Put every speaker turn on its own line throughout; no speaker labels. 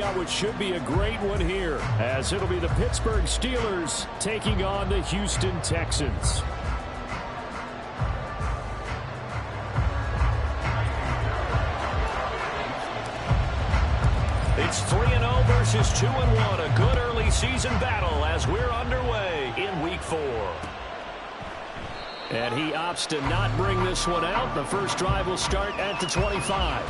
got what should be a great one here, as it'll be the Pittsburgh Steelers taking on the Houston Texans. It's 3-0 versus 2-1. A good early season battle as we're underway in Week 4. And he opts to not bring this one out. The first drive will start at the 25.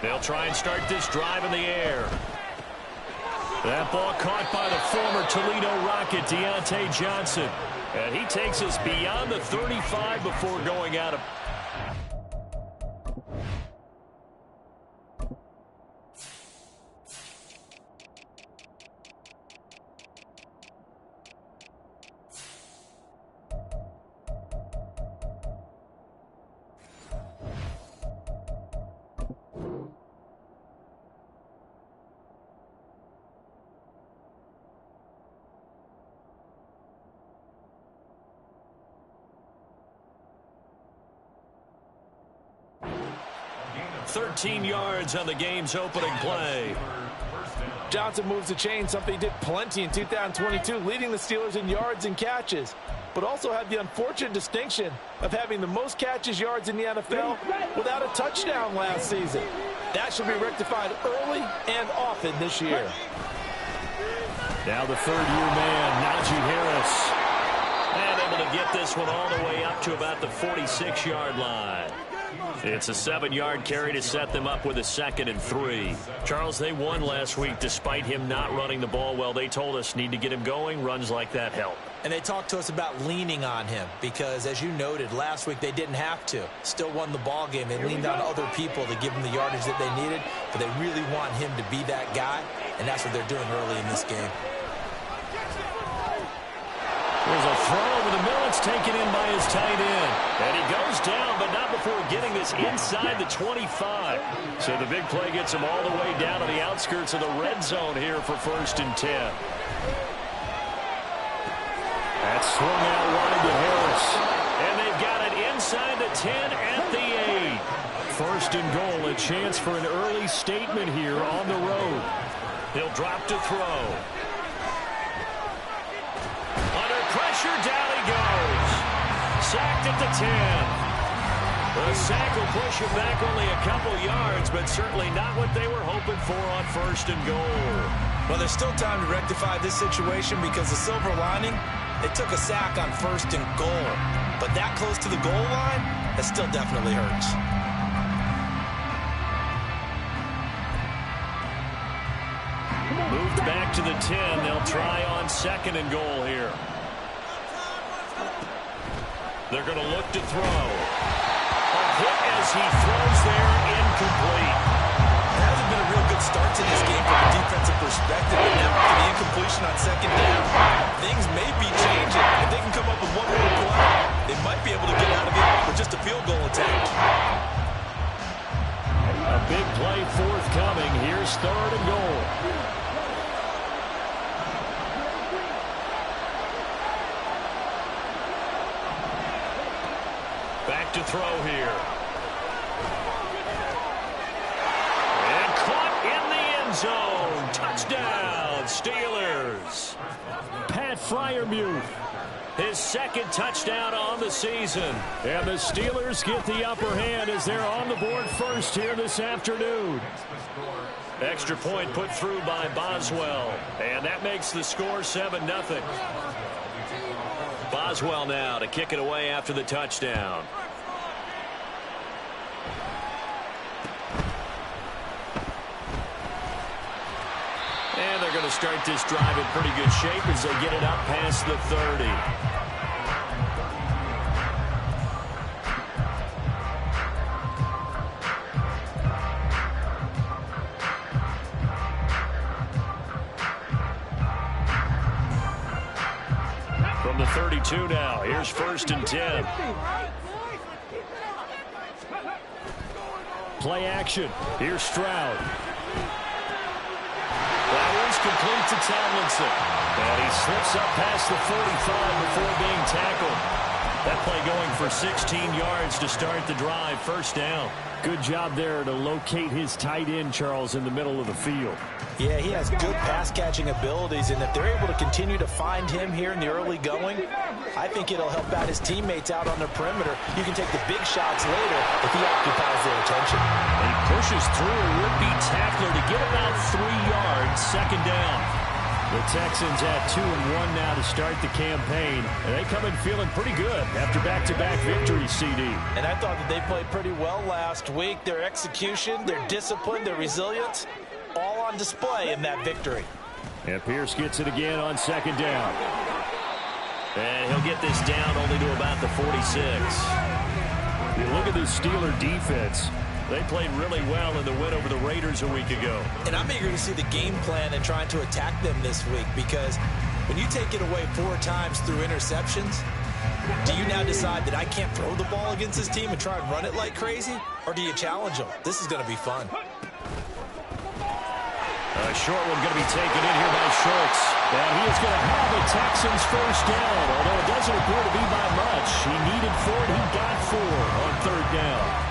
They'll try and start this drive in the air. That ball caught by the former Toledo Rocket, Deontay Johnson. And he takes us beyond the 35 before going out of... yards on the game's opening play.
Johnson moves the chain, something he did plenty in 2022, leading the Steelers in yards and catches, but also had the unfortunate distinction of having the most catches yards in the NFL without a touchdown last season. That should be rectified early and often this year.
Now the third-year man, Najee Harris. And able to get this one all the way up to about the 46-yard line. It's a 7-yard carry to set them up with a 2nd and 3. Charles, they won last week despite him not running the ball well. They told us need to get him going. Runs like that help.
And they talked to us about leaning on him because, as you noted, last week they didn't have to. Still won the ball game. They leaned on other people to give them the yardage that they needed, but they really want him to be that guy, and that's what they're doing early in this game.
There's a throw over the middle. It's taken in by his tight end. And he goes down, but not before getting this inside the 25. So the big play gets him all the way down to the outskirts of the red zone here for 1st and 10. That's swung out wide to Harris. And they've got it inside the 10 at the 8. 1st and goal, a chance for an early statement here on the road. He'll drop to throw. Pressure, down he goes. Sacked at the 10. The sack will push him back only a couple yards, but certainly not what they were hoping for on 1st and goal.
Well, there's still time to rectify this situation because the silver lining, they took a sack on 1st and goal. But that close to the goal line, that still definitely hurts.
Moved back to the 10. They'll try on 2nd and goal here. They're going to look to throw. A hit as he throws there, incomplete.
It hasn't been a real good start to this game from a defensive perspective, but now after the incompletion on 2nd down, things may be changing. If they can come up with one more play, they might be able to get out of it with just a field goal attempt.
A big play forthcoming. Here's 3rd and goal. To throw here. And caught in the end zone. Touchdown, Steelers. Pat Freiermuth, his 2nd touchdown on the season. And the Steelers get the upper hand as they're on the board first here this afternoon. Extra point put through by Boswell. And that makes the score 7-0. Boswell now to kick it away after the touchdown. And they're going to start this drive in pretty good shape as they get it up past the 30. 42 now. Here's 1st and 10. Play action. Here's Stroud. That one's complete to Tomlinson. And he slips up past the 45 before being tackled. That play going for 16 yards to start the drive. 1st down. Good job there to locate his tight end, Charles, in the middle of the field.
Yeah, he has good pass-catching abilities, and if they're able to continue to find him here in the early going, I think it'll help out his teammates out on the perimeter. You can take the big shots later if he occupies their attention.
And he pushes through a would-be tackler to get about 3 yards. 2nd down. The Texans at 2-1 now to start the campaign. And they come in feeling pretty good after back-to-back victories, CD.
And I thought that they played pretty well last week. Their execution, their discipline, their resilience, all on display in that victory.
And Pierce gets it again on 2nd down. And he'll get this down only to about the 46. You look at this Steeler defense. They played really well in the win over the Raiders a week ago.
And I'm eager to see the game plan and trying to attack them this week, because when you take it away 4 times through interceptions, do you now decide that I can't throw the ball against this team and try and run it like crazy? Or do you challenge them? This is going to be fun.
A short one going to be taken in here by Schultz. And he is going to have the Texans 1st down, although it doesn't appear to be by much. He needed 4, and he got 4 on 3rd down.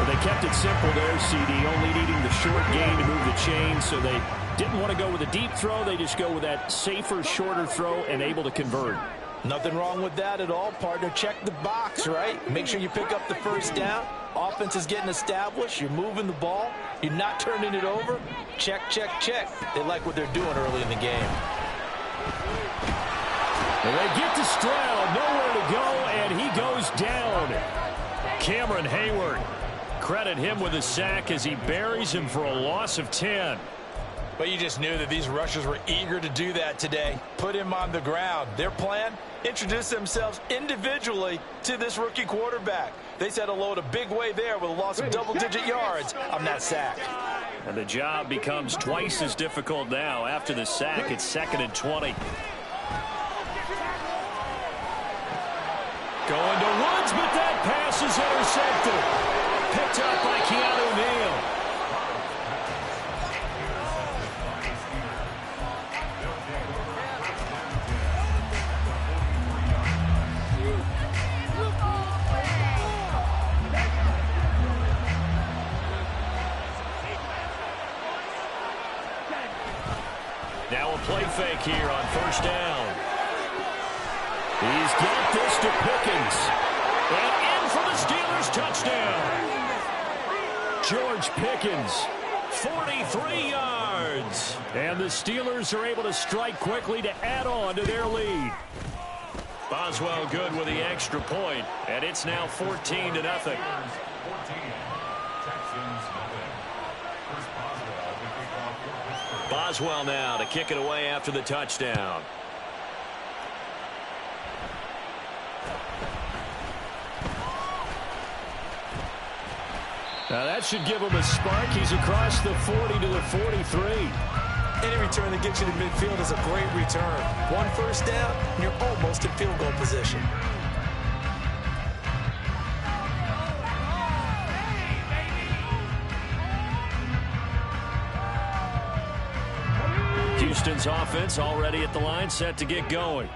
But they kept it simple there, CD, only needing the short gain to move the chain, so they didn't want to go with a deep throw. They just go with that safer, shorter throw and able to convert.
Nothing wrong with that at all, partner. Check the box, right? Make sure you pick up the 1st down. Offense is getting established. You're moving the ball. You're not turning it over. Check, check, check. They like what they're doing early in the game.
And they get to Stroud, nowhere to go, and he goes down. Cameron Hayward. Credit him with a sack as he buries him for a loss of 10.
But you just knew that these rushers were eager to do that today. Put him on the ground. Their plan, introduce themselves individually to this rookie quarterback. They said hello in a big way there with a loss of double-digit yards on that sack.
And the job becomes twice as difficult now. After the sack, it's 2nd and 20. Going to Woods, but that pass is intercepted. Picked up by Keanu Neal. Now a play fake here on 1st down. He's got this to Pickens. And in for the Steelers touchdown. George Pickens, 43 yards. And the Steelers are able to strike quickly to add on to their lead. Boswell good with the extra point, and it's now 14-0. Boswell now to kick it away after the touchdown. Now that should give him a spark. He's across the 40 to the 43.
Any return that gets you to midfield is a great return. 1 1st down, and you're almost in field goal position.
Houston's offense already at the line, set to get going.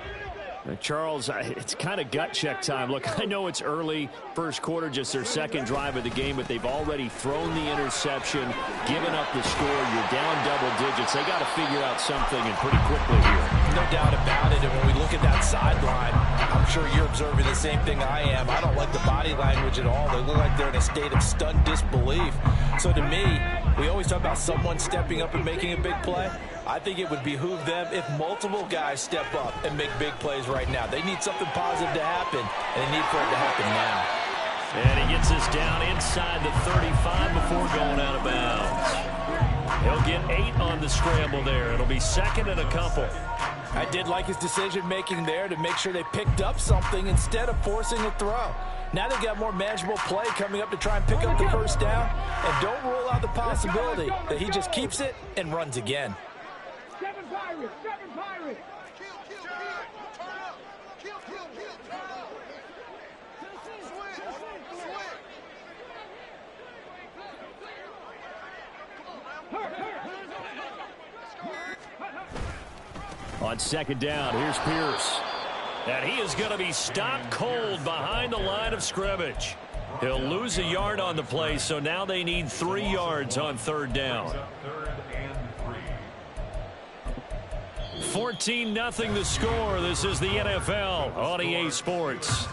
Charles, it's kind of gut check time. Look, I know it's early, 1st quarter, just their 2nd drive of the game, but they've already thrown the interception, given up the score. You're down double digits. They got to figure out something, and pretty quickly here.
No doubt about it. And when we look at that sideline, I'm sure you're observing the same thing I am. I don't like the body language at all. They look like they're in a state of stunned disbelief. So to me, we always talk about someone stepping up and making a big play. I think it would behoove them if multiple guys step up and make big plays right now. They need something positive to happen, and they need for it to happen now.
And he gets us down inside the 35 before going out of bounds. He'll get 8 on the scramble there. It'll be 2nd and a couple.
I did like his decision-making there to make sure they picked up something instead of forcing a throw. Now they've got more manageable play coming up to try and pick up the 1st down. And don't rule out the possibility that he just keeps it and runs again.
Seven Pirates!
On second down, here's Pierce. And he is going to be stopped cold behind the line of scrimmage. He'll lose a yard on the play, so now they need 3 yards on third down. 14-0 the score. This is the NFL on EA Sports.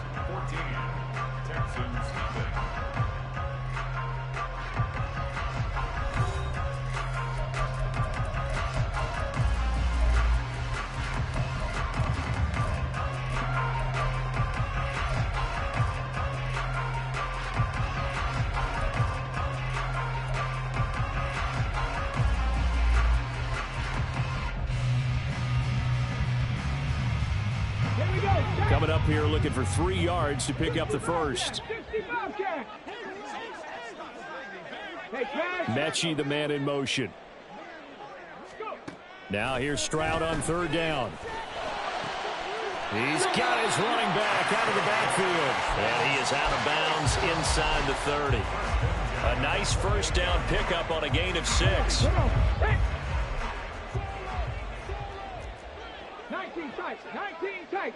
Coming up here looking for 3 yards to pick up the first. Mechie, the man in motion. Now here's Stroud on third down. He's got his running back out of the backfield. And he is out of bounds inside the 30. A nice first down pickup on a gain of 6.
19 tight. Check.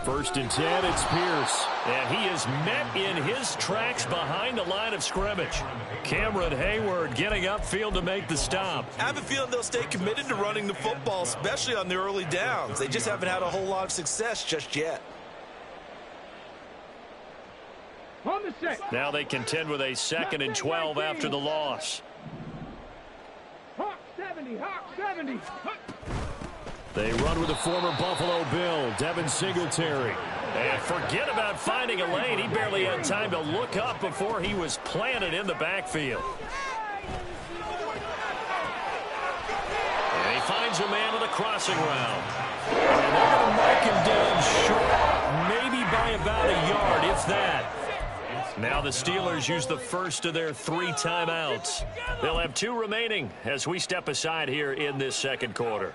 First and 10, it's Pierce. And he is met in his tracks behind the line of scrimmage. Cameron Hayward getting upfield to make the stop.
I have a feeling they'll stay committed to running the football, especially on the early downs. They just haven't had a whole lot of success just yet.
On the 6.
Now they contend with a 2nd and 12 after the loss.
Hawk 70.
They run with the former Buffalo Bill, Devin Singletary. And forget about finding a lane. He barely had time to look up before he was planted in the backfield. And he finds a man with a crossing route. And they're going to mark him down short, maybe by about a yard, if that. Now the Steelers use the first of their 3 timeouts. They'll have 2 remaining as we step aside here in this second quarter.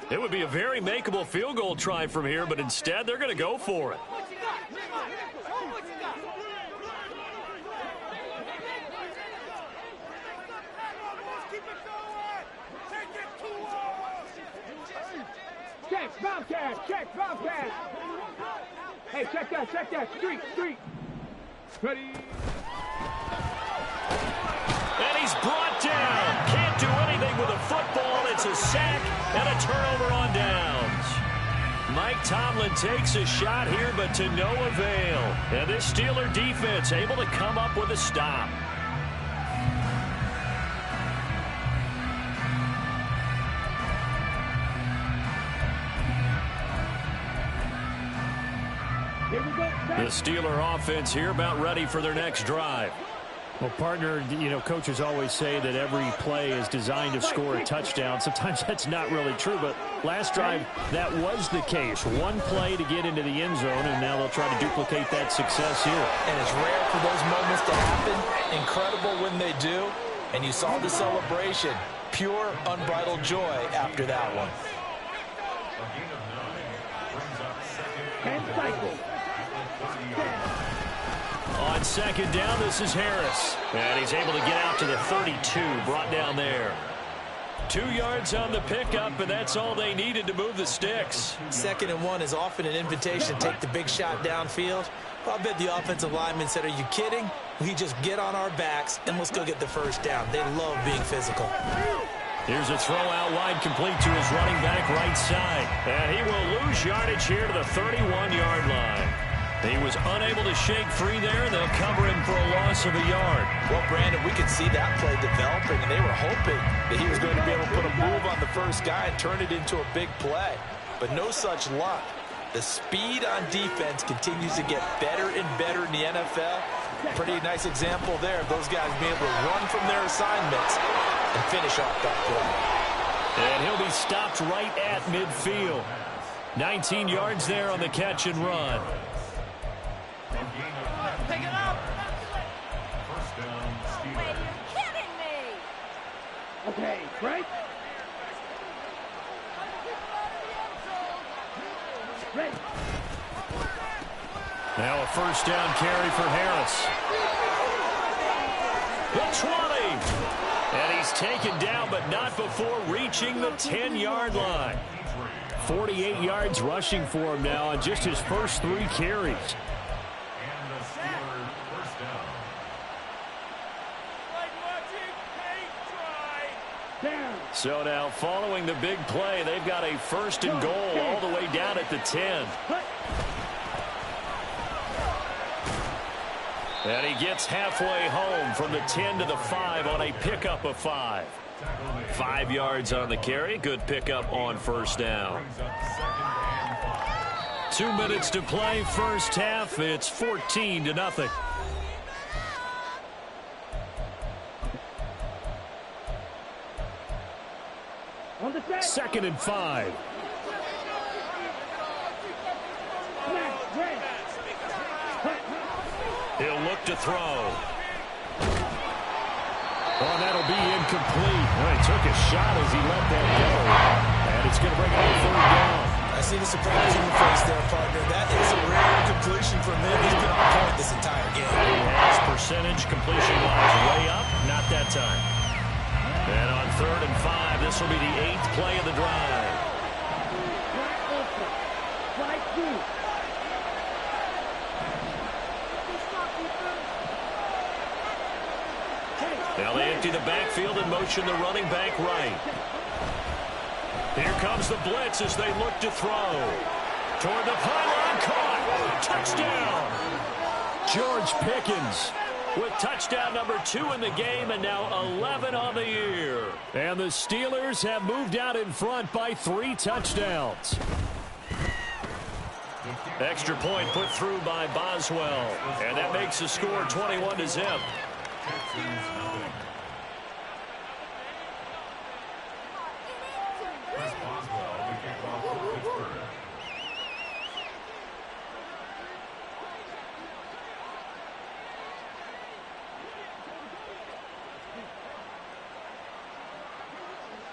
It would be a very makeable field goal try from here, but instead they're going to go for it.
Check, Bobcat. Hey, check that. Street. Ready.
And he's brought down. Can't do anything with a football. It's a sack and a turnover on downs. Mike Tomlin takes a shot here, but to no avail. And this Steeler defense able to come up with a stop. The Steeler offense here about ready for their next drive.
Well, partner, coaches always say that every play is designed to score a touchdown. Sometimes that's not really true, but last drive, that was the case. One play to get into the end zone, and now they'll try to duplicate that success here.
And it's rare for those moments to happen. Incredible when they do. And you saw the celebration. Pure, unbridled joy after that one.
On second down, this is Harris. And he's able to get out to the 32, brought down there. 2 yards on the pickup, and that's all they needed to move the sticks.
2nd and 1 is often an invitation to take the big shot downfield. Well, I bet the offensive lineman said, are you kidding? We just get on our backs, and let's go get the first down. They love being physical.
Here's a throw out wide, complete to his running back right side. And he will lose yardage here to the 31-yard line. He was unable to shake free there, and they'll cover him for a loss of a yard.
Well, Brandon, we could see that play developing, and they were hoping that he was going to be able to put a move on the first guy and turn it into a big play. But no such luck. The speed on defense continues to get better and better in the NFL. Pretty nice example there of those guys being able to run from their assignments and finish off that play.
And he'll be stopped right at midfield. 19 yards there on the catch and run.
Pick it up. Wait, you're kidding me.
Okay, Frank.
first down carry for Harris.
The 20. And he's taken down, but not before reaching the 10-yard line.
48 yards rushing for him now on just his first 3 carries. So now, following the big play, they've got a first and goal all the way down at the 10. And he gets halfway home from the 10 to the 5 on a pickup of 5.
5 yards on the carry. Good pickup on first down.
2 minutes to play first half. It's 14-0. Second and 5.
He'll look to throw.
Oh, that'll be incomplete. Well, he took a shot as he let that go. And it's going to bring up a 3rd down.
I see the surprise in your face there, partner. That is a rare completion from him. He's been on point this entire game.
His percentage completion-wise way up. Not that time. And on 3rd and 5, this will be the 8th play of the drive. Now they empty the backfield and motion the running back right. Here comes the blitz as they look to throw. Toward the pylon, caught. Touchdown.
George Pickens
with touchdown number 2 in the game and now 11 on the year.
And the Steelers have moved out in front by 3 touchdowns.
Extra point put through by Boswell. And that makes the score 21-0.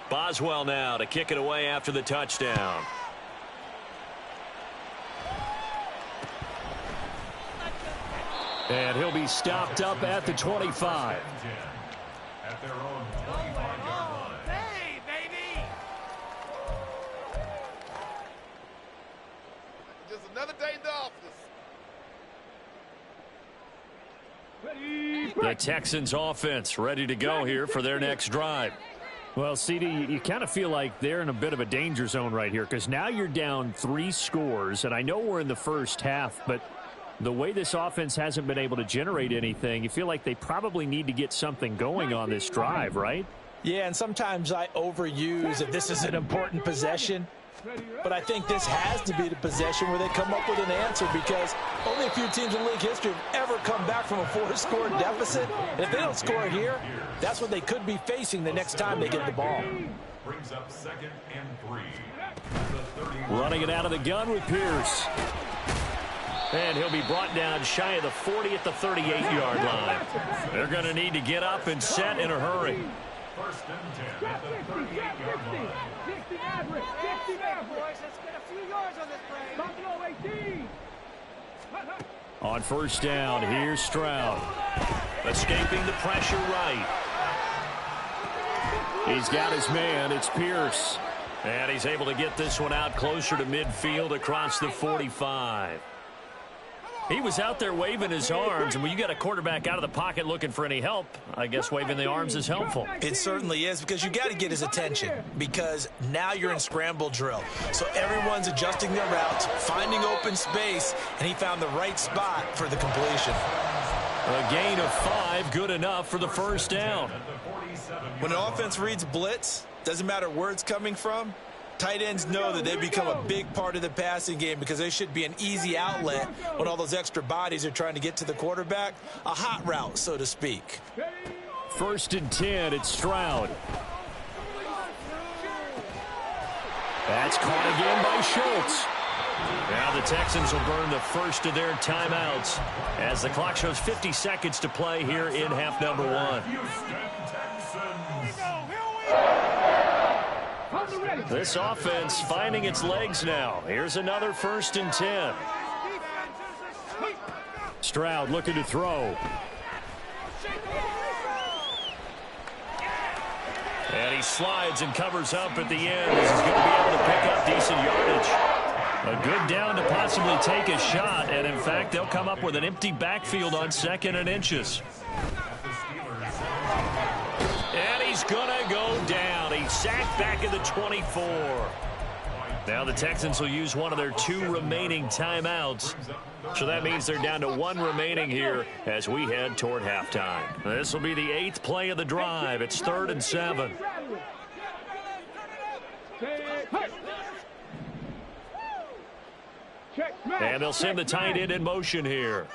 Boswell now to kick it away after the touchdown.
And he'll be stopped up at the 25.
At their own 25-yard line.
Hey, baby!
Just another day in the office.
The Texans offense ready to go here for their next drive.
Well, CD, you kind of feel like they're in a bit of a danger zone right here because now you're down 3 scores, and I know we're in the first half, but the way this offense hasn't been able to generate anything, you feel like they probably need to get something going on this drive, right?
Yeah, and sometimes I overuse if this is an important possession. But I think this has to be the possession where they come up with an answer because only a few teams in league history have ever come back from a 4-score deficit. And if they don't score here, that's what they could be facing the next time they get the ball.
Brings up 2nd and 3.
Running it out of the gun with Pierce.
And he'll be brought down shy of the 40 at the 38-yard line. They're going to need to get up and set in a hurry.
1st and 10 at the 38-yard line.
60 average, 60 average.
Boys, let's get a few yards on this play.
Buffalo 18.
On first down, here's Stroud.
Escaping the pressure right.
He's got his man. It's Pierce.
And he's able to get this one out closer to midfield across the 45. He was out there waving his arms, and when you got a quarterback out of the pocket looking for any help, I guess waving the arms is helpful.
It certainly is because you got to get his attention because now you're in scramble drill. So everyone's adjusting their routes, finding open space, and he found the right spot for the completion.
A gain of 5, good enough for the first down.
When an offense reads blitz, doesn't matter where it's coming from, tight ends know that they become a big part of the passing game because they should be an easy outlet when all those extra bodies are trying to get to the quarterback. A hot route, so to speak.
1st and 10, it's Stroud. That's caught again by Schultz.
Now the Texans will burn the first of their timeouts as the clock shows 50 seconds to play here in half number 1. This offense finding its legs now. Here's another 1st and 10.
Stroud looking to throw.
And he slides and covers up at the end as he's going to be able to pick up decent yardage. A good down to possibly take a shot, and in fact, they'll come up with an empty backfield on 2nd and inches. And he's going to go down. He's sacked back at the 24. Now the Texans will use one of their 2 remaining timeouts. So that means they're down to 1 remaining here as we head toward halftime. This will be the 8th play of the drive. It's 3rd and 7. And they'll send the tight end in motion here.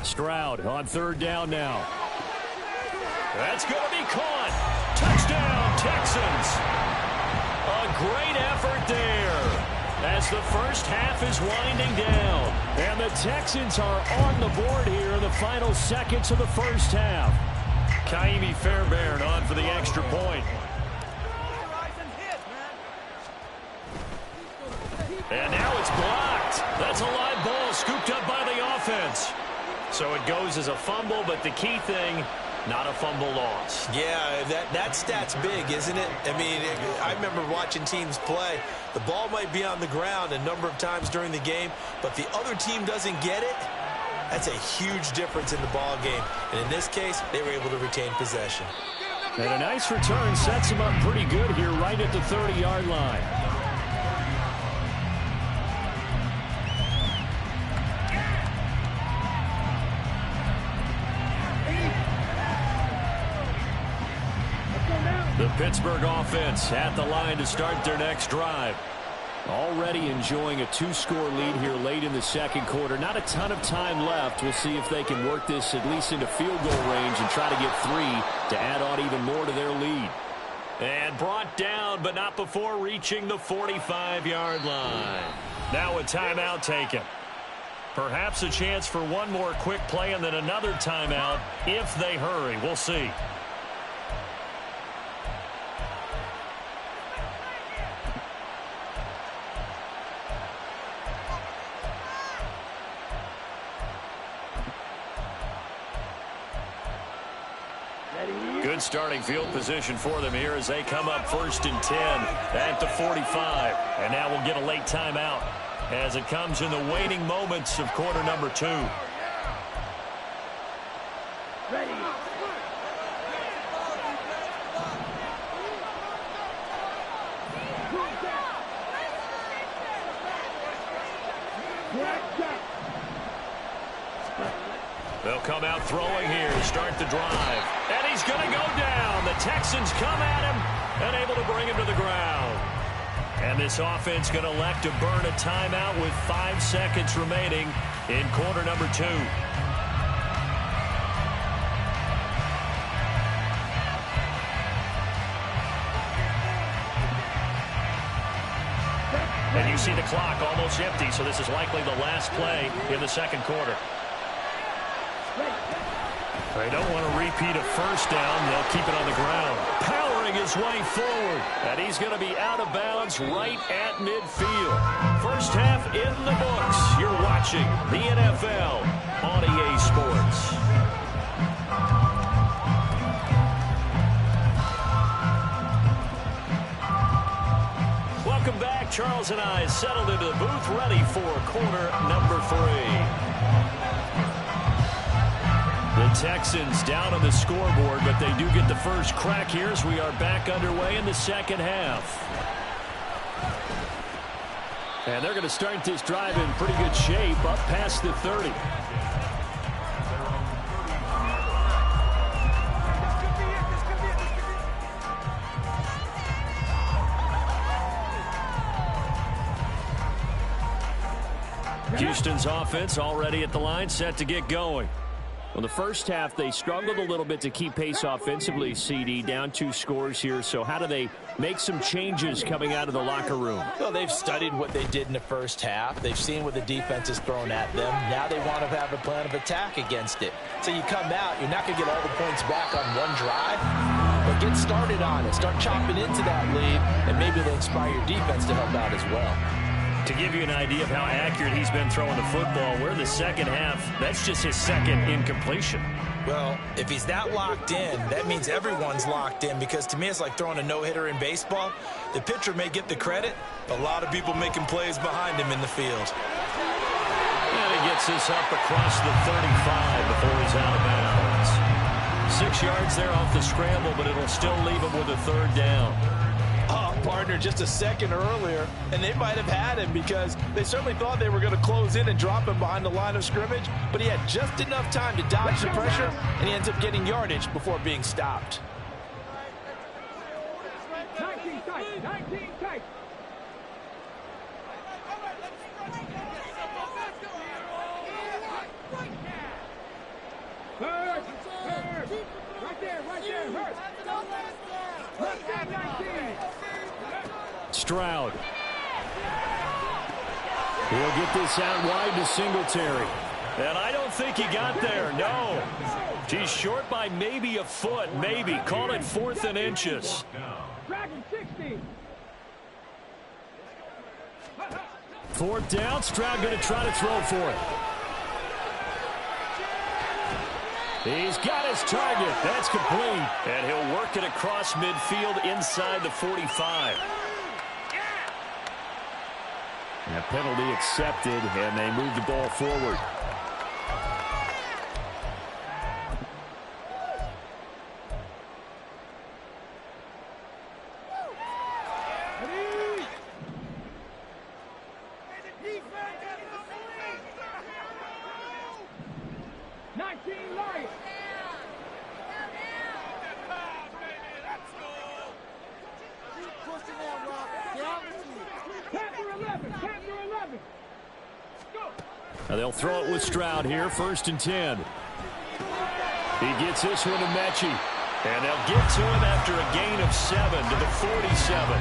Stroud on 3rd down now.
That's going to be caught. Touchdown, Texans. A great effort there as the first half is winding down.
And the Texans are on the board here in the final seconds of the first half.
Kaimi Fairbairn on for the extra point. And now it's blocked. That's a live ball scooped up by the offense. So it goes as a fumble, but the key thing, not a fumble loss.
Yeah, that stat's big, isn't it? I mean, I remember watching teams play. The ball might be on the ground a number of times during the game, but the other team doesn't get it. That's a huge difference in the ball game. And in this case, they were able to retain possession.
And a nice return sets them up pretty good here right at the 30-yard line.
The Pittsburgh offense at the line to start their next drive.
Already enjoying a 2-score lead here late in the second quarter. Not a ton of time left. We'll see if they can work this at least into field goal range and try to get 3 to add on even more to their lead.
And brought down, but not before reaching the 45-yard line. Now a timeout taken. Perhaps a chance for one more quick play and then another timeout if they hurry. We'll see. Good starting field position for them here as they come up 1st and 10 at the 45. And now we'll get a late timeout as it comes in the waning moments of quarter number 2.
Ready.
They'll come out throwing here to start the drive. And he's going to go down. The Texans come at him and able to bring him to the ground. And this offense going to elect to burn a timeout with 5 seconds remaining in quarter number 2. And you see the clock almost empty, so this is likely the last play in the second quarter. They don't want to repeat a first down. They'll keep it on the ground. Powering his way forward. And he's going to be out of bounds right at midfield. First half in the books. You're watching the NFL on EA Sports. Welcome back. Charles and I settled into the booth ready for quarter number 3. The Texans down on the scoreboard, but they do get the first crack here as we are back underway in the second half.
And they're going to start this drive in pretty good shape up past the 30.
Houston's offense already at the line, set to get going.
Well, the first half, they struggled a little bit to keep pace offensively, CD, down 2 scores here. So how do they make some changes coming out of the locker room?
Well, they've studied what they did in the first half. They've seen what the defense has thrown at them. Now they want to have a plan of attack against it. So you come out, you're not going to get all the points back on one drive.
but get started on it. Start chopping into that lead, and maybe it'll inspire your defense to help out as well.
To give you an idea of how accurate he's been throwing the football, we're in the second half. That's just his second incompletion.
Well, if he's that locked in, that means everyone's locked in, because to me it's like throwing a no-hitter in baseball. The pitcher may get the credit, but a lot of people making plays behind him in the field.
And he gets this up across the 35 before he's out of bounds. 6 yards there off the scramble, but it'll still leave him with a third down.
Partner just a second earlier, and they might have had him because they certainly thought they were going to close in and drop him behind the line of scrimmage, but he had just enough time to dodge the pressure, and he ends up getting yardage before being stopped.
19 tight, 19 tight. Hurt, hurt. Right there, hurt. Left hand 19.
Stroud. He'll get this out wide to Singletary.
And I don't think he got there, no. He's short by maybe a foot, maybe. Call it 4th and inches.
Dragon 60.
4th down. Stroud going to try to throw for it. He's got his target. That's complete.
And he'll work it across midfield inside the 45.
And a penalty accepted, and they move the ball forward. Now they'll throw it with Stroud here, 1st and 10. He gets this one to Mechie.
And they'll get to him after a gain of 7 to the 47.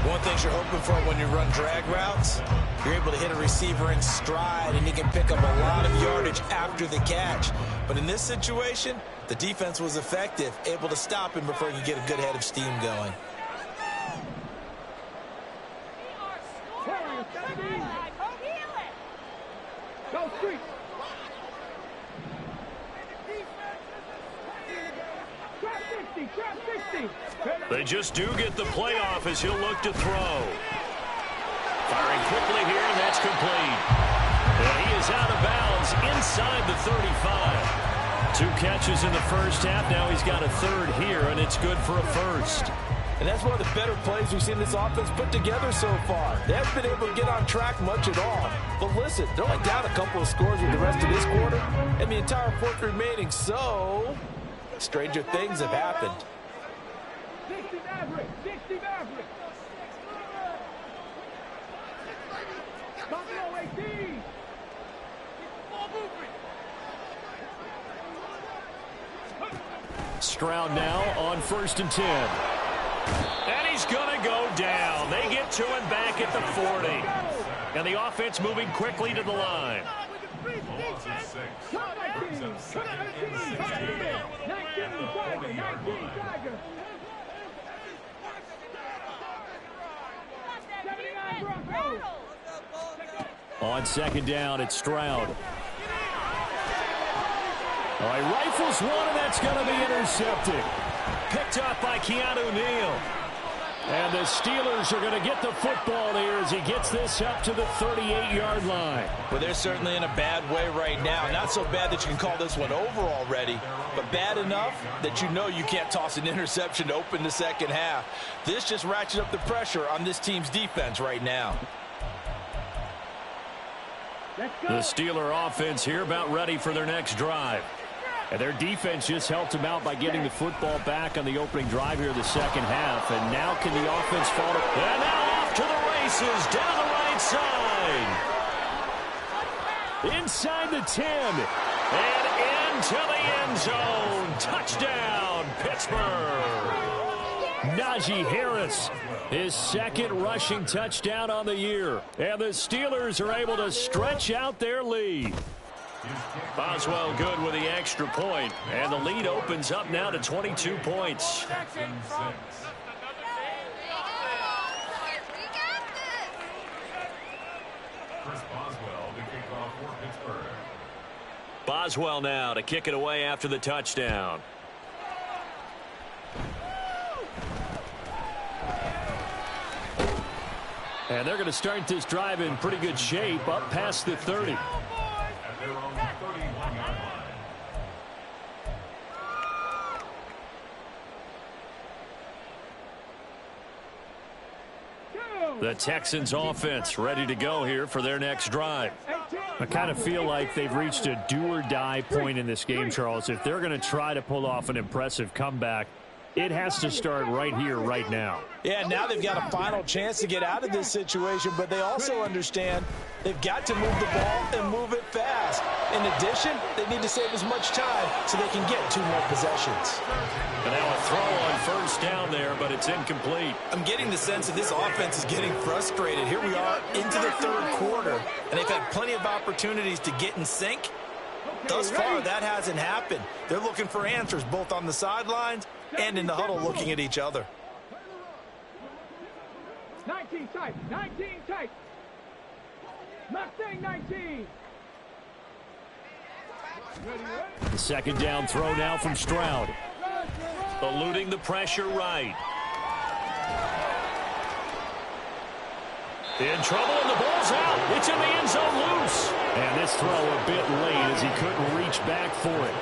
One thing you're hoping for when you run drag routes, you're able to hit a receiver in stride, and he can pick up a lot of yardage after the catch. But in this situation, the defense was effective, able to stop him before he could get a good head of steam going.
Go street. Trap 60, trap 60.
They just do get the playoff as he'll look to throw. Firing quickly here, and that's complete. And he is out of bounds inside the 35. 2 catches in the first half. Now he's got a third here, and it's good for a first.
And that's one of the better plays we've seen this offense put together so far. They haven't been able to get on track much at all. But listen, they're only down a couple of scores with the rest of this quarter and the entire 4th remaining. So, stranger things have happened.
60 average, 60 average. Buffalo 18.
Stroud now on 1st and 10.
And he's going to go down. They get to him back at the 40. And the offense moving quickly to the line.
19 Tiger.
On 2nd down, it's Stroud. All right, rifles one, and that's going to be intercepted.
Picked up by Keanu Neal.
And the Steelers are going to get the football here as he gets this up to the 38-yard line.
Well, they're certainly in a bad way right now. Not so bad that you can call this one over already, but bad enough that you know you can't toss an interception to open the second half. This just ratchets up the pressure on this team's defense right now.
The Steeler offense here about ready for their next drive. And their defense just helped them out by getting the football back on the opening drive here the second half. And now can the offense fall to...
And now off to the races down the right side.
Inside the 10.
And into the end zone. Touchdown, Pittsburgh.
Najee Harris, his 2nd rushing touchdown on the year. And the Steelers are able to stretch out their lead.
Boswell good with the extra point, and the lead opens up now to 22 points.
Chris Boswell to kick off for Pittsburgh.
Boswell now to kick it away after the touchdown.
And they're going to start this drive in pretty good shape, up past the 30.
At their own 31-yard line.
The Texans offense ready to go here for their next drive.
I kind of feel like they've reached a do-or-die point in this game, Charles. If they're going to try to pull off an impressive comeback, it has to start right here, right now.
Yeah, now they've got a final chance to get out of this situation, but they also understand they've got to move the ball and move it fast. In addition, they need to save as much time so they can get 2 more possessions.
And now a throw on first down there, but it's incomplete.
I'm getting the sense that this offense is getting frustrated. Here we are into the 3rd quarter, and they've had plenty of opportunities to get in sync. Thus far, that hasn't happened. They're looking for answers both on the sidelines and in the huddle looking at each other.
19 tight, 19 tight. Mustang 19.
The second down throw now from Stroud.
Eluding the pressure right. In trouble, and the ball's out. It's in the end zone loose.
And this throw a bit late as he couldn't reach back for it.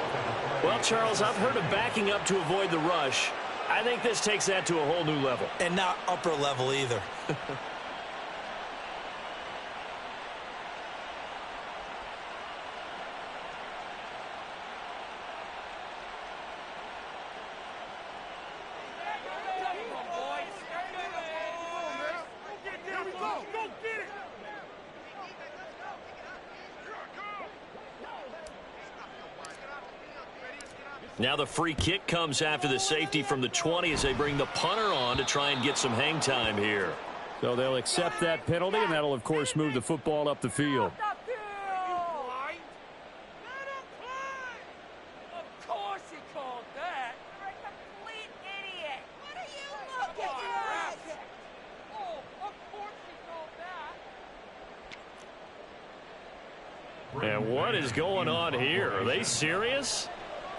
Well, Charles, I've heard of backing up to avoid the rush. I think this takes that to a whole new level.
And not upper level either.
Now the free kick comes after the safety from the 20 as they bring the punter on to try and get some hang time here.
So they'll accept that penalty, and that'll, of course, move the football up the field.
Of course he called that.
You're a complete idiot. What are you looking at?
Oh, of course he called that.
And what is going on here? Are they serious?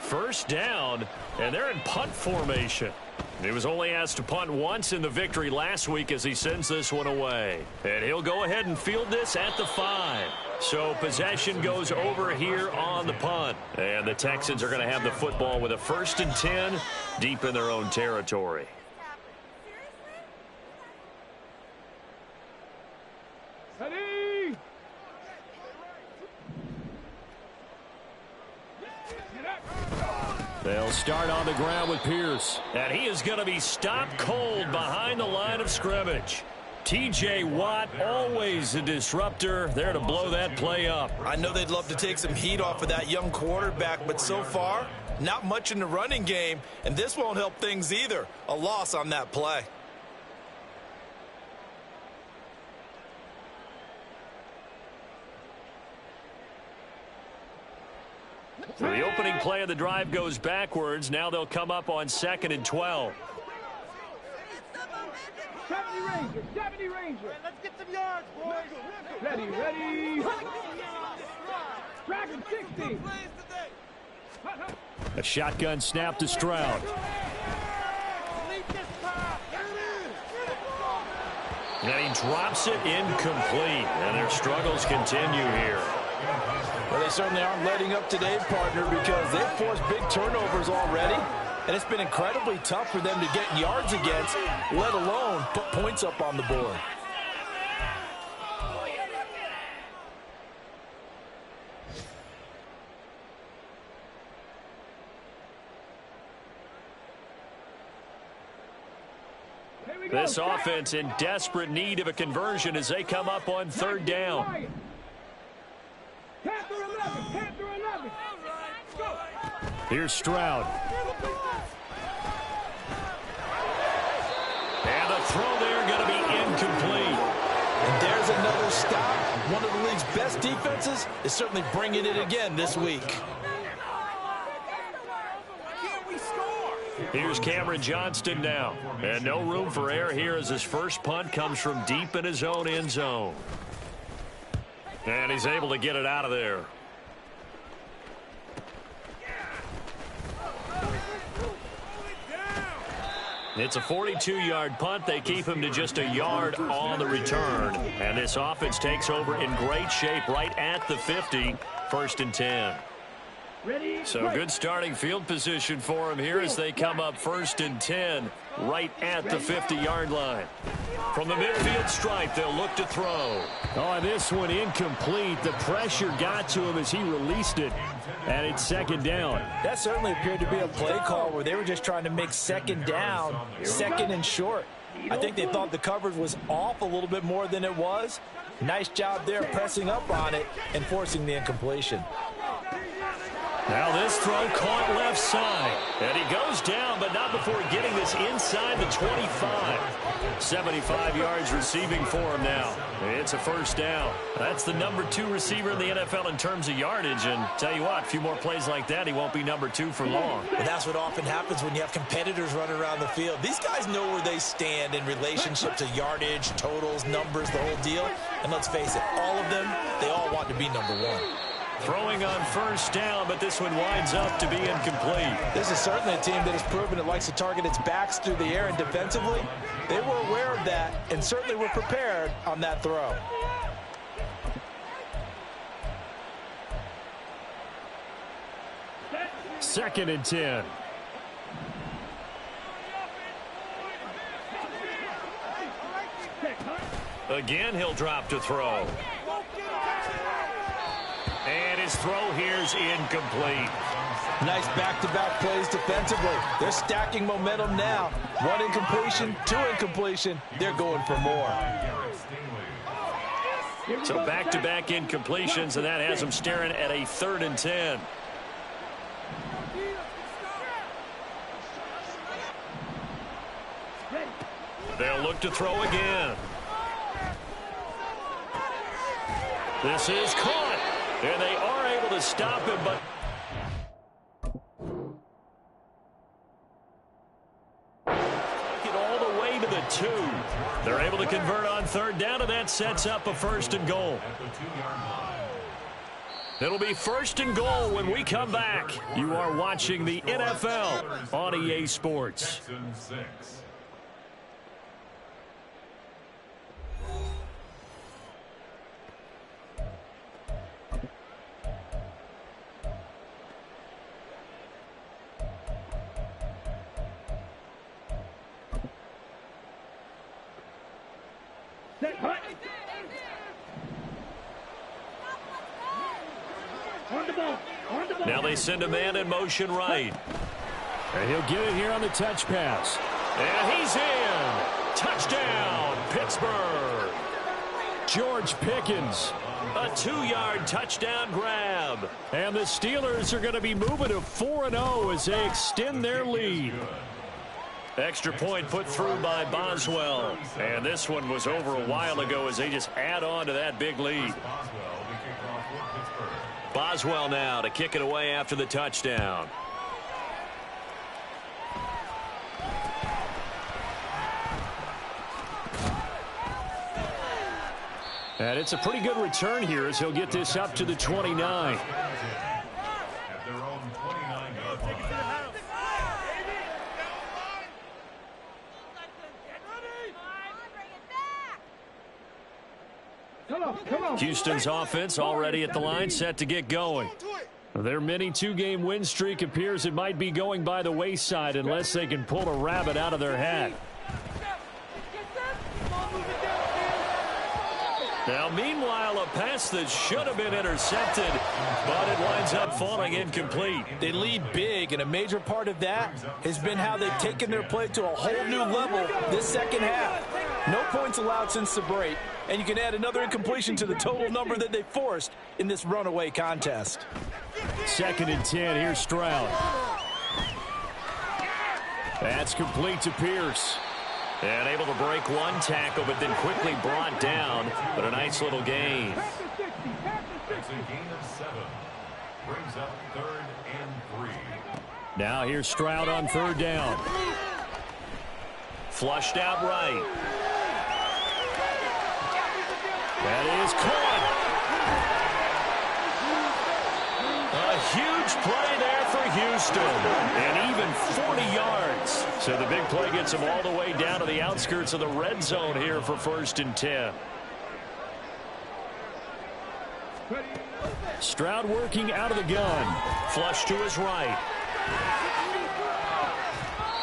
First down, and they're in punt formation. He was only asked to punt once in the victory last week as he sends this one away. And he'll go ahead and field this at the 5. So possession goes over here on the punt. And the Texans are going to have the football with a 1st and 10 deep in their own territory.
Ready?
They'll start on the ground with Pierce.
And he is going to be stopped cold behind the line of scrimmage. T.J. Watt, always a disruptor, there to blow that play up.
I know they'd love to take some heat off of that young quarterback, but so far, not much in the running game, and this won't help things either. A loss on that play.
So the opening play of the drive goes backwards. Now they'll come up on 2nd and 12.
70 Ranger, 70 Ranger.
Let's get some yards, boys.
Ready, ready. Dragon 60.
A shotgun snap to Stroud.
And he drops it incomplete. And their struggles continue here.
Well, they certainly aren't letting up today, partner, because they've forced big turnovers already, and it's been incredibly tough for them to get yards against, let alone put points up on the board.
This offense in desperate need of a conversion as they come up on 3rd down.
Panther 11, Panther 11. Go.
Here's Stroud.
And the throw there going to be incomplete.
And there's another stop. One of the league's best defenses is certainly bringing it again this week.
Here's Cameron Johnston now. And no room for error here as his first punt comes from deep in his own end zone. And he's able to get it out of there. It's a 42-yard punt. They keep him to just a yard on the return. And this offense takes over in great shape right at the 50, 1st and 10. So good starting field position for him here as they come up 1st and 10 right at the 50-yard line. From the midfield stripe, they'll look to throw.
Oh, and this one incomplete. The pressure got to him as he released it, and it's 2nd down.
That certainly appeared to be a play call where they were just trying to make 2nd down, 2nd and short. I think they thought the coverage was off a little bit more than it was. Nice job there pressing up on it and forcing the incompletion.
Now this throw caught left side. And he goes down, but not before getting this inside the 25. 75 yards receiving for him now. It's a 1st down. That's the number 2 receiver in the NFL in terms of yardage. And tell you what, a few more plays like that, he won't be number 2 for long.
But that's what often happens when you have competitors running around the field. These guys know where they stand in relationship to yardage, totals, numbers, the whole deal. And let's face it, all of them, they all want to be number 1.
Throwing on 1st down, but this one winds up to be incomplete.
This is certainly a team that has proven it likes to target its backs through the air and defensively. They were aware of that and certainly were prepared on that throw.
Second and 10.
Again, he'll drop to throw. And his throw here's incomplete.
Nice back-to-back plays defensively. They're stacking momentum now. 1 incompletion, 2 incompletion. They're going for more.
So back-to-back incompletions, and that has them staring at a 3rd and 10. They'll look to throw again. This is caught. And they are able to stop him, but get all the way to the 2. They're able to convert on 3rd down, and that sets up a 1st and goal. It'll be 1st and goal when we come back. You are watching the NFL on EA Sports. Now they send a man in motion right.
And he'll get it here on the touch pass.
And he's in. Touchdown, Pittsburgh.
George Pickens.
A 2-yard touchdown grab.
And the Steelers are going to be moving to 4-0 as they extend their lead.
Extra point put through by Boswell. And this one was over a while ago as they just add on to that big lead. Boswell now to kick it away after the touchdown.
And it's a pretty good return here as he'll get this up to the 29.
Houston's offense already at the line, set to get going.
Their mini 2-game win streak appears it might be going by the wayside unless they can pull a rabbit out of their hat.
Now, meanwhile, a pass that should have been intercepted, but it winds up falling incomplete.
They lead big, and a major part of that has been how they've taken their play to a whole new level this 2nd half. No points allowed since the break, and you can add another incompletion to the total number that they forced in this runaway contest.
2nd and 10, here's Stroud. That's complete to Pierce.
And able to break one tackle, but then quickly brought down. But a nice little gain.
It's a gain of 7. Brings up 3rd and 3.
Now here's Stroud on 3rd down.
Flushed out right.
That is caught.
A huge play there for Houston.
And even 40 yards. So the big play gets them all the way down to the outskirts of the red zone here for 1st and 10. Stroud working out of the gun.
Flush to his right.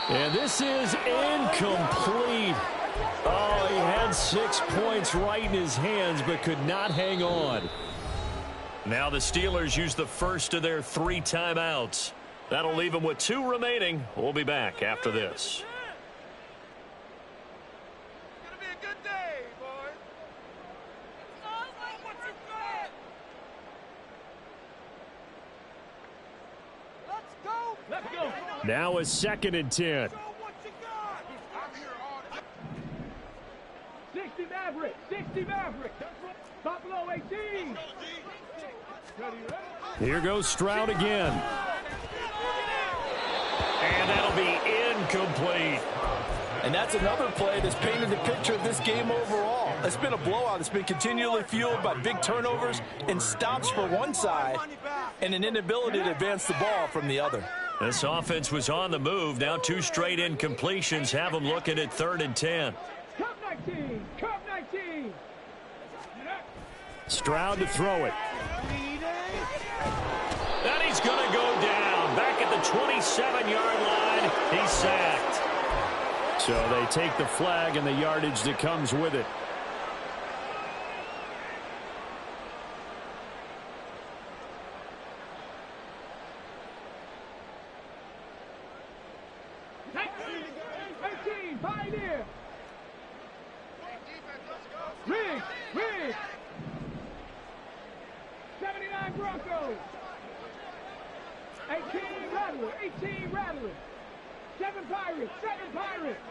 And this is incomplete. Oh, he had 6 points right in his hands, but could not hang on.
Now the Steelers use the first of their 3 timeouts. That'll leave them with 2 remaining. We'll be back after this.
It's gonna be a good day, boys. Let's go. Let's go.
Now a 2nd and 10.
Show what you got. 60 Maverick. 60 Maverick. Buffalo 18.
Here goes Stroud again.
And that'll be incomplete.
And that's another play that's painted the picture of this game overall. It's been a blowout. It's been continually fueled by big turnovers and stops for one side and an inability to advance the ball from the other.
This offense was on the move. Now 2 straight incompletions have them looking at 3rd and 10.
Cup 19. Cup 19.
Stroud to throw it.
And he's going to go down. Back at the 27-yard line. He's sacked.
So they take the flag and the yardage that comes with it.
Pioneer. Rig. 79 Broncos. 18 Rattler. 7 Pirates.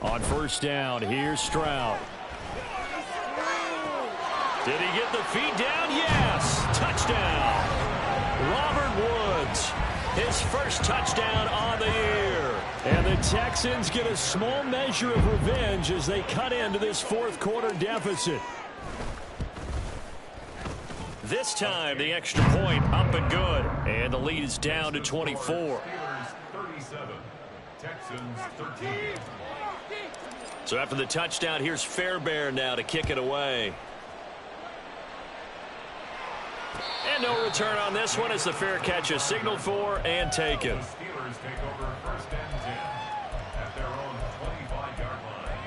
On 1st down, here's Stroud.
Did he get the feet down? Yes. Touchdown. Robert Woods. His first touchdown on the year.
And the Texans get a small measure of revenge as they cut into this 4th quarter deficit.
This time, the extra point up and good. And the lead is down to 24.
Steelers 37. Texans 13.
So after the touchdown, here's Fairbairn now to kick it away. And no return on this one as the fair catch is signaled for and taken.
The Steelers take over 1st and 10 at their own 25-yard line.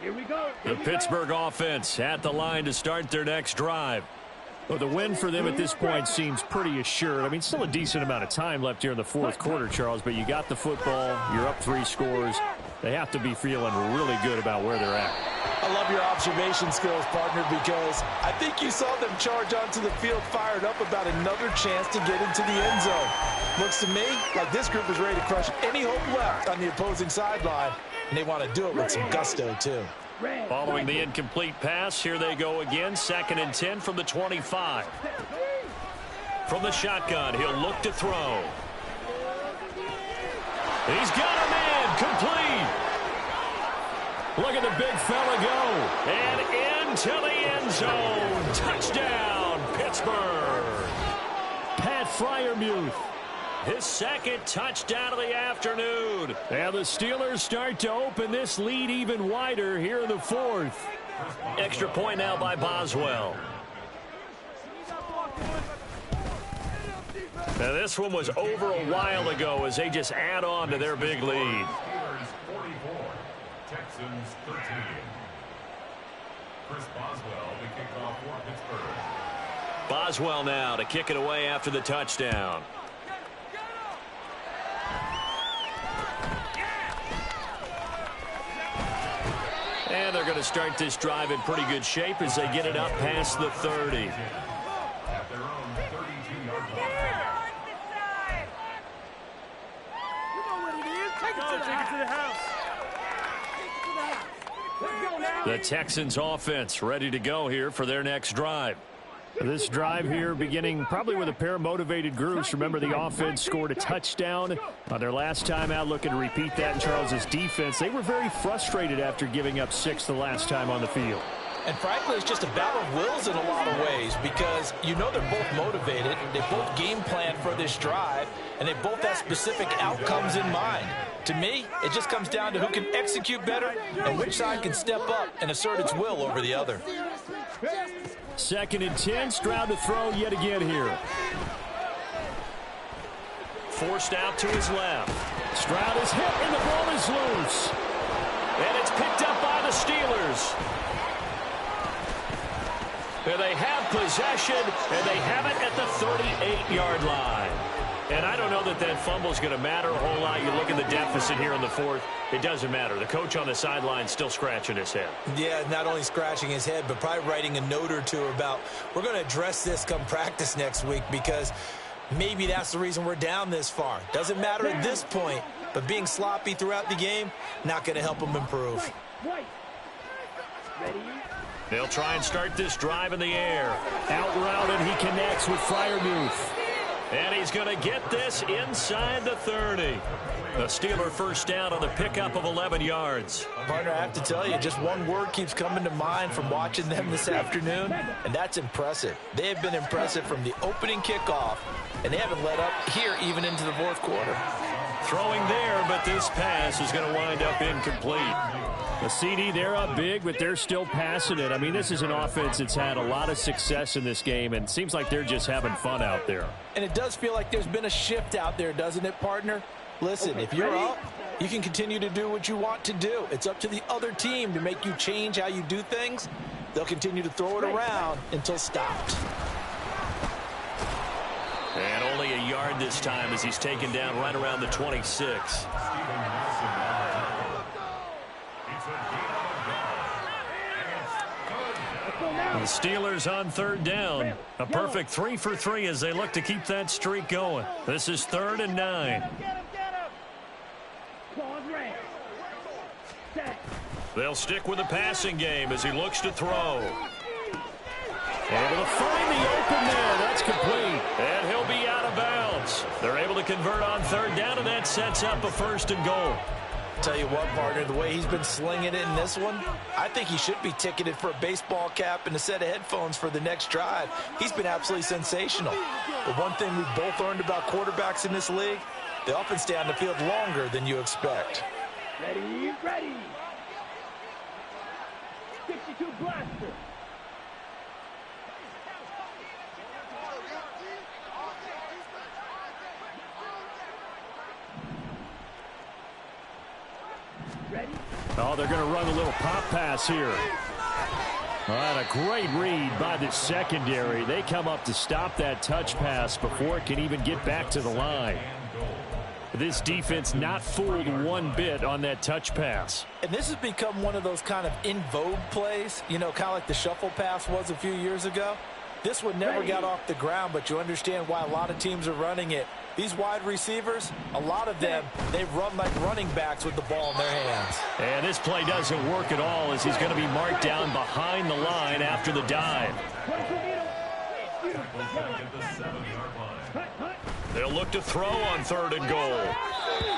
Here we go.
The Pittsburgh offense at the line to start their next drive. Well, the win for them at this point seems pretty assured. I mean, still a decent amount of time left here in the 4th quarter, Charles, but you got the football. You're up 3 scores. They have to be feeling really good about where they're at.
I love your observation skills, partner, because I think you saw them charge onto the field fired up about another chance to get into the end zone. Looks to me like this group is ready to crush any hope left on the opposing sideline, and they want to do it with some gusto, too.
Following the incomplete pass, here they go again. 2nd and 10 from the 25. From the shotgun, he'll look to throw. He's got a man complete. Look at the big fella go. And into the end zone. Touchdown, Pittsburgh.
Pat Freiermuth.
His 2nd touchdown of the afternoon.
And the Steelers start to open this lead even wider here in the 4th.
Extra point now by Boswell. Now this one was over a while ago as they just add on to their big lead.
Steelers 44. Texans 13. Chris Boswell to kick off for Pittsburgh.
Boswell now to kick it away after the touchdown. And they're going to start this drive in pretty good shape as they get it up past the 30.
At their own 32-yard line.
The Texans offense ready to go here for their next drive.
This drive here beginning probably with a pair of motivated groups. Remember, the offense scored a touchdown on their last time out, looking to repeat that in Charles's defense. They were very frustrated after giving up 6 the last time on the field.
And frankly, it's just a battle of wills in a lot of ways because you know they're both motivated. They both game plan for this drive, and they both have specific outcomes in mind. To me, it just comes down to who can execute better and which side can step up and assert its will over the other.
2nd and 10, Stroud to throw yet again here.
Forced out to his left.
Stroud is hit, and the ball is loose.
And it's picked up by the Steelers. And they have possession, and they have it at the 38-yard line. And I don't know that that fumble is going to matter a whole lot. You look at the deficit here in the 4th. It doesn't matter. The coach on the sideline still scratching his head.
Yeah, not only scratching his head, but probably writing a note or two about, we're going to address this come practice next week because maybe that's the reason we're down this far. Doesn't matter at this point, but being sloppy throughout the game, not going to help them improve.
They'll try and start this drive in the air.
Out route, and he connects with Freiermuth.
And he's going to get this inside the 30. The Steeler first down on the pickup of 11 yards.
Partner, I have to tell you, just one word keeps coming to mind from watching them this afternoon, and that's impressive. They have been impressive from the opening kickoff, and they haven't let up here even into the 4th quarter.
Throwing there, but this pass is going to wind up incomplete.
The CD, they're up big, but they're still passing it. I mean, this is an offense that's had a lot of success in this game, and it seems like they're just having fun out there.
And it does feel like there's been a shift out there, doesn't it, partner? Listen, if you're up, you can continue to do what you want to do. It's up to the other team to make you change how you do things. They'll continue to throw it around until stopped.
And only a yard this time as he's taken down right around the 26. The Steelers on 3rd down. A perfect 3 for 3 as they look to keep that streak going. This is 3rd and 9. They'll stick with the passing game as he looks to throw.
Able to find the open man. That's complete.
And he'll be out of bounds. They're able to convert on 3rd down, and that sets up a 1st and goal.
Tell you what, partner, the way he's been slinging it in this one, I think he should be ticketed for a baseball cap and a set of headphones for the next drive. He's been absolutely sensational. But one thing we've both learned about quarterbacks in this league, they often stay on the field longer than you expect.
Ready. 62 blaster.
Oh, they're going to run a little pop pass here. All right, a great read by the secondary. They come up to stop that touch pass before it can even get back to the line. This defense not fooled one bit on that touch pass.
And this has become one of those kind of in vogue plays, you know, kind of like the shuffle pass was a few years ago. This one never got off the ground, but you understand why a lot of teams are running it. These wide receivers, a lot of them, they run like running backs with the ball in their hands.
And this play doesn't work at all as he's going to be marked down behind the line after the dive. They'll look to throw on 3rd and goal.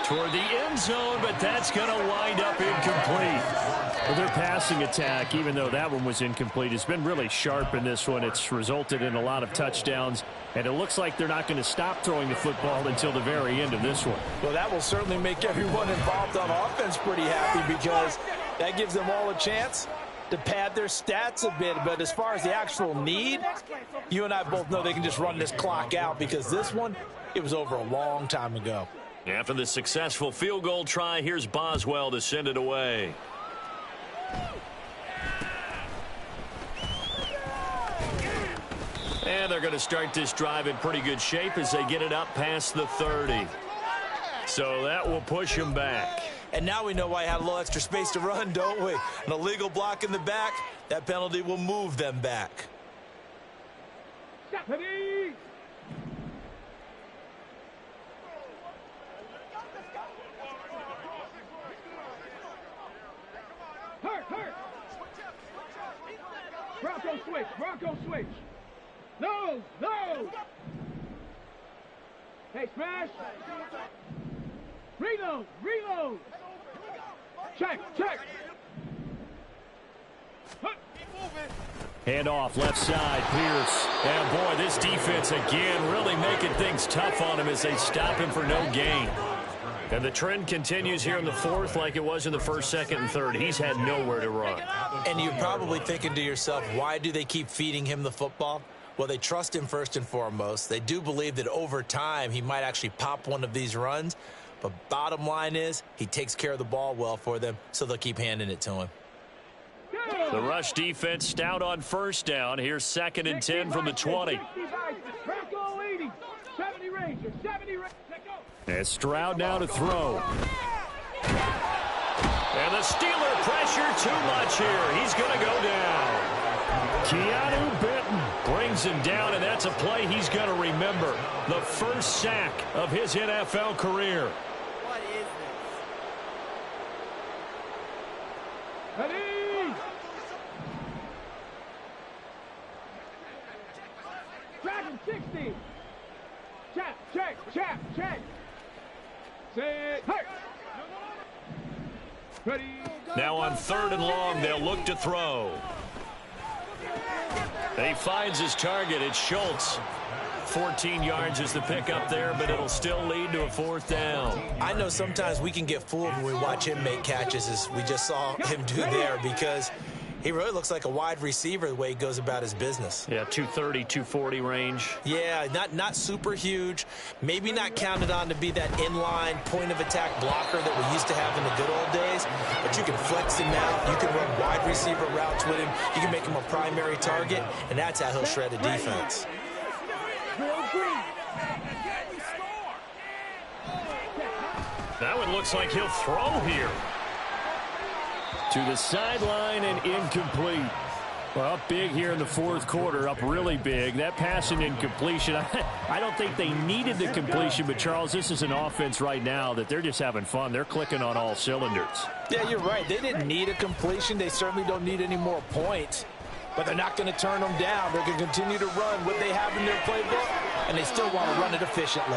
Toward the end zone, but that's going to wind up incomplete.
Well, their passing attack, even though that one was incomplete, has been really sharp in this one. It's resulted in a lot of touchdowns, and it looks like they're not going to stop throwing the football until the very end of this one.
Well, that will certainly make everyone involved on offense pretty happy because that gives them all a chance to pad their stats a bit. But as far as the actual need, you and I both know they can just run this clock out because this one, it was over a long time ago.
After the successful field goal try, here's Boswell to send it away. And they're going to start this drive in pretty good shape as they get it up past the 30. So that will push them back.
And now we know why I had a little extra space to run, don't we? An illegal block in the back, that penalty will move them back.
switch. Bronco switch. No, no. Hey, smash. Reload, reload. Check, check.
Hand off, left side, Pierce. And boy, this defense again really making things tough on him as they stop him for no gain. And the trend continues here in the fourth like it was in the first, second, and third. He's had nowhere to run.
And you're probably thinking to yourself, why do they keep feeding him the football? Well, they trust him first and foremost. They do believe that over time he might actually pop one of these runs. But bottom line is he takes care of the ball well for them, so they'll keep handing it to him.
The rush defense stout on first down. Here's 2nd and 10 from the 20. And Stroud now to throw. And the Steeler pressure too much here. He's going to go down. Keanu Benton brings him down, and that's a play he's going to remember. The first sack of his NFL career.
What is this?
Ready? Dragon 60. Check. Set. Hey. Ready.
Now on 3rd and long, they'll look to throw. He finds his target. It's Schultz. 14 yards is the pickup there, but it'll still lead to a 4th down.
I know sometimes we can get fooled when we watch him make catches, as we just saw him do there, because he really looks like a wide receiver the way he goes about his business.
Yeah, 230, 240 range.
Yeah, not super huge. Maybe not counted on to be that inline point-of-attack blocker that we used to have in the good old days. But you can flex him out. You can run wide receiver routes with him. You can make him a primary target, and that's how he'll shred a defense.
That one looks like he'll throw here. To the sideline and incomplete. Well, up big here in the 4th quarter, up really big. That pass and incompletion, I don't think they needed the completion, but Charles, this is an offense right now that they're just having fun. They're clicking on all cylinders.
Yeah, you're right. They didn't need a completion. They certainly don't need any more points. But they're not going to turn them down. They're going to continue to run what they have in their playbook, and they still want to run it efficiently.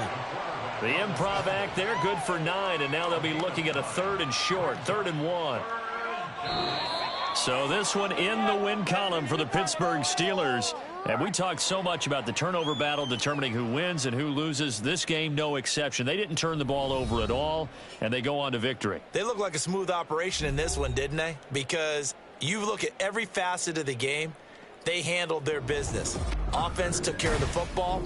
The improv act there, good for 9, and now they'll be looking at a 3rd and short, 3rd and 1. So this one in the win column for the Pittsburgh Steelers. And we talked so much about the turnover battle determining who wins and who loses. This game, no exception. They didn't turn the ball over at all, and they go on to victory.
They look like a smooth operation in this one, didn't they? Because you look at every facet of the game, they handled their business. Offense took care of the football.